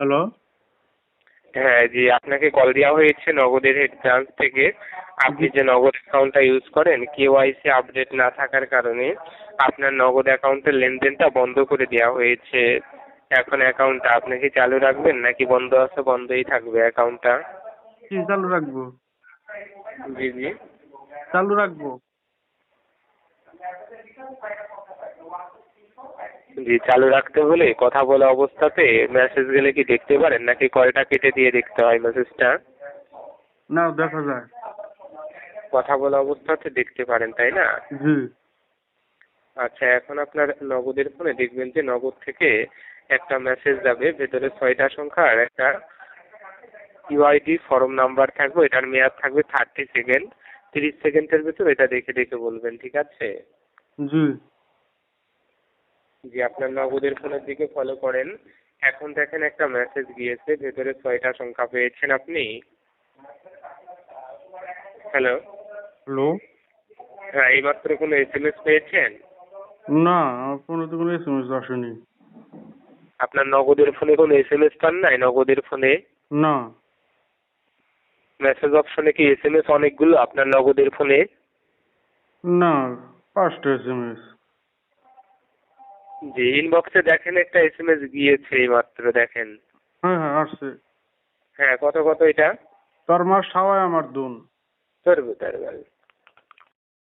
Hello. হ্যাঁ জি, আপনাকে call দেওয়া হয়েছে নগদের হেড ব্রাঞ্চ থেকে। আপনি যে নগদ অ্যাকাউন্টটা ইউজ করেন, কেওয়াইসি আপডেট না থাকার কারণে আপনার নগদ অ্যাকাউন্টের লেনদেনটা বন্ধ করে দেওয়া হয়েছে। এখন অ্যাকাউন্টটা আপনি কি চালু রাখবেন নাকি বন্ধ আছে বন্ধই থাকবে অ্যাকাউন্টটা? কি চালু রাখবো? জি জি। চালু রাখবো। জি, চালু রাখতে হলে কথা বলা অবস্থাতে মেসেজ গেলে কি দেখতে পারেন নাকি কলটা কেটে দিয়ে দেখতে হয় মেসেজটা? না, দেখা যায়। কথা বলা অবস্থাতে দেখতে পারেন, তাই না? জি। আচ্ছা, এখন আপনার নগদের ফোনে দেখবেন যে নগদ থেকে একটা মেসেজ যাবে, ভেতরে 6টা সংখ্যার একটা ইউআইডি ফর্ম নাম্বার থাকবে, এটার মেয়াদ থাকবে 30 সেকেন্ড। 30 সেকেন্ডের ভেতর এটা দেখে দেখে বলবেন, ঠিক আছে? জি। জি, আপনার নগদের ফোনের দিকে ফলো করেন। এখন দেখেন একটা মেসেজ গিয়েছে, ভেতরে 6টা সংখ্যা পেয়েছেন আপনি? হ্যালো। হ্যালো। হ্যাঁ, এইমাত্র কোনো এসএমএস পেয়েছেন? না, আমার ফোনে তো কোনো এসএমএস আসেনি। আপনার নগদের ফোনে কোনো এসএমএস পান নাই? নগদের ফোনে না। মেসেজ অপশনে কি এসএমএস অনেকগুলো আপনার নগদের ফোনে? না, 5টা এসএমএস। জি, ইনবক্সে দেখেন একটা এসএমএস গিয়েছে এইমাত্র, দেখেন। হ্যাঁ হ্যাঁ, আসছে। হ্যাঁ, কত কত এটা? তোর মা সাওয়ায় আমার দুন। তোর